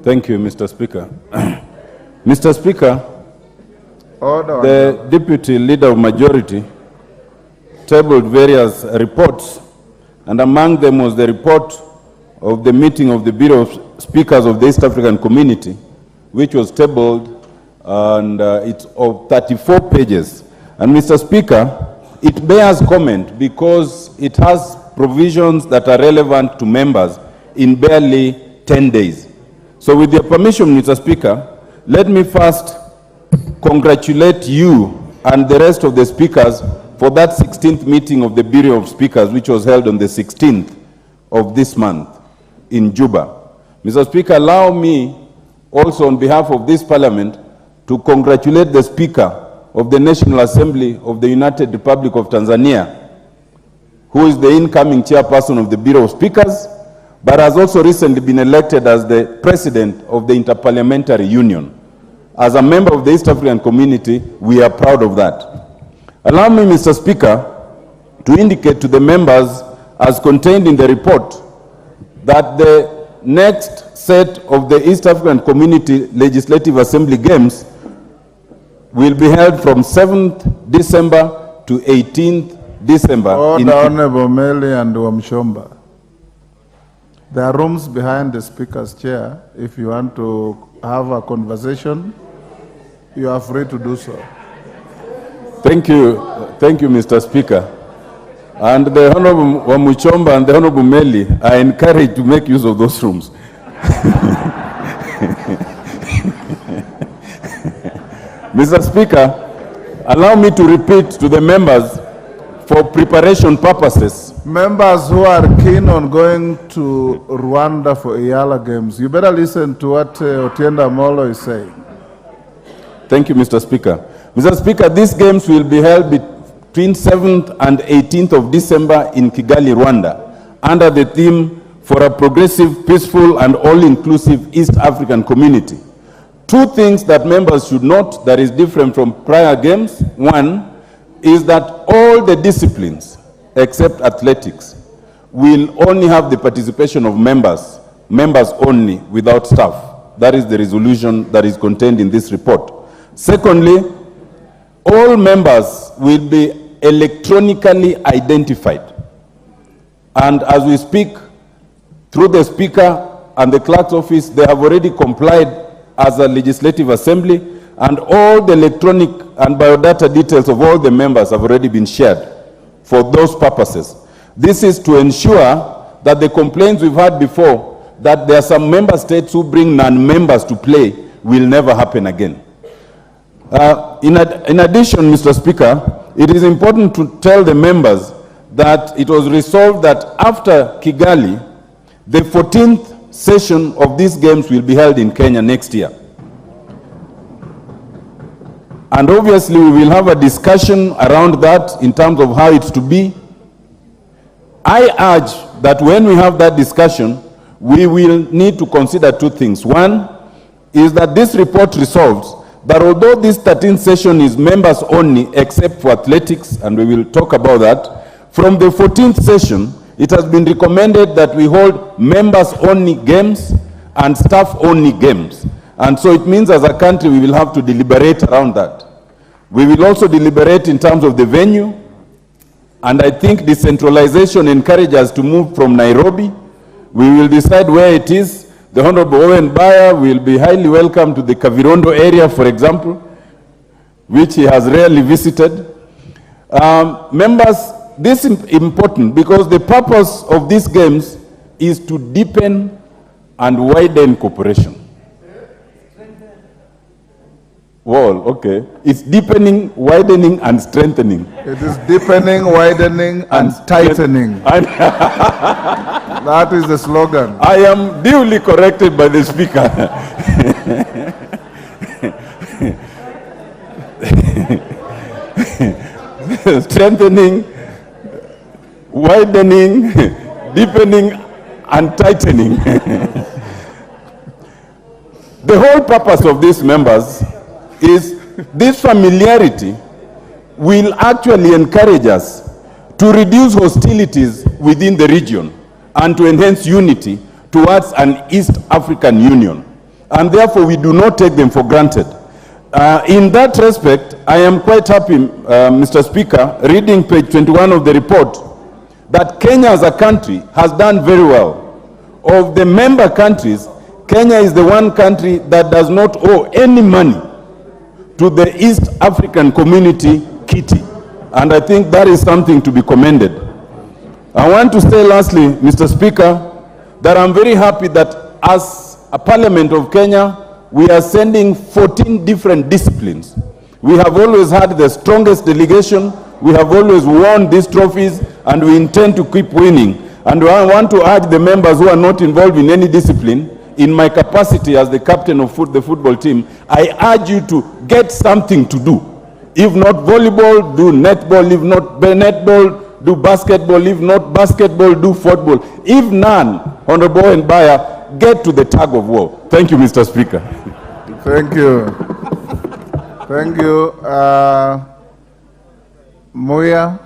Thank you, Mr. Speaker. Mr. Speaker, Order. the Deputy Leader of Majority tabled various reports, and among them was the report of the meeting of the Bureau of Speakers of the East African Community, which was tabled, and it's of 34 pages. And Mr. Speaker, it bears comment because it has provisions that are relevant to members in barely 10 days. So with your permission, Mr. Speaker, let me first congratulate you and the rest of the speakers for that 16th meeting of the Bureau of Speakers, which was held on the 16th of this month in Juba. Mr. Speaker, allow me also on behalf of this Parliament to congratulate the Speaker of the National Assembly of the United Republic of Tanzania, who is the incoming chairperson of the Bureau of Speakers, but has also recently been elected as the President of the Interparliamentary Union. As a member of the East African Community, we are proud of that. Allow me, Mr. Speaker, to indicate to the members, as contained in the report, that the next set of the East African Community Legislative Assembly Games will be held from 7th December to 18th December. Order, Honorable Meli and Wamshomba. There are rooms behind the Speaker's chair. If you want to have a conversation, you are free to do so. Thank you, Mr. Speaker. And the Honorable Wamuchomba and the Honorable Meli are encouraged to make use of those rooms. Mr. Speaker, allow me to repeat to the members for preparation purposes. Members who are keen on going to Rwanda for Iyala Games, you better listen to what Otiende Amolo is saying. Thank you, Mr. Speaker. Mr. Speaker, these games will be held between 7th and 18th of December in Kigali, Rwanda, under the theme for a progressive, peaceful, and all-inclusive East African community. Two things that members should note that is different from prior games. One is that all the disciplines, except athletics, will only have the participation of members only, without staff. That is the resolution that is contained in this report. Secondly, all members will be electronically identified. And as we speak, through the Speaker and the Clerk's office, they have already complied as a legislative assembly, and all the electronic and biodata details of all the members have already been shared for those purposes. This is to ensure that the complaints we've had before, that there are some member states who bring non-members to play, will never happen again. In addition, Mr. Speaker, it is important to tell the members that it was resolved that after Kigali, the 14th session of these games will be held in Kenya next year. And obviously, we will have a discussion around that in terms of how it's to be. I urge that when we have that discussion, we will need to consider two things. One is that this report resolves that although this 13th session is members only, except for athletics, and we will talk about that, from the 14th session, it has been recommended that we hold members-only games and staff-only games. And so it means as a country we will have to deliberate around that. We will also deliberate in terms of the venue, and I think decentralization encourages us to move from Nairobi. We will decide where it is. The Honorable Owen Bayer will be highly welcome to the Kavirondo area, for example, which he has rarely visited. Members, this is important because the purpose of these games is to deepen and widen cooperation. Well, okay. It's deepening, widening, and strengthening. It is deepening, widening, and tightening. That is the slogan. I am duly corrected by the Speaker. Strengthening, widening, deepening, and tightening. The whole purpose of these members is this familiarity will actually encourage us to reduce hostilities within the region and to enhance unity towards an East African Union. and therefore we do not take them for granted. In that respect, I am quite happy, Mr. Speaker, reading page 21 of the report, that Kenya as a country has done very well. Of the member countries, Kenya is the one country that does not owe any money to the East African Community Kitty. And I think that is something to be commended. I want to say lastly, Mr. Speaker, that I'm very happy that as a Parliament of Kenya, we are sending 14 different disciplines. We have always had the strongest delegation, we have always won these trophies, and we intend to keep winning. And I want to urge the members who are not involved in any discipline, in my capacity as the captain of the football team, I urge you to get something to do. If not volleyball, do netball. If not netball, do basketball. If not basketball, do football. If none, Honorable and Bayer, get to the tug of war. Thank you, Mr. Speaker. Thank you. Thank you. Moya.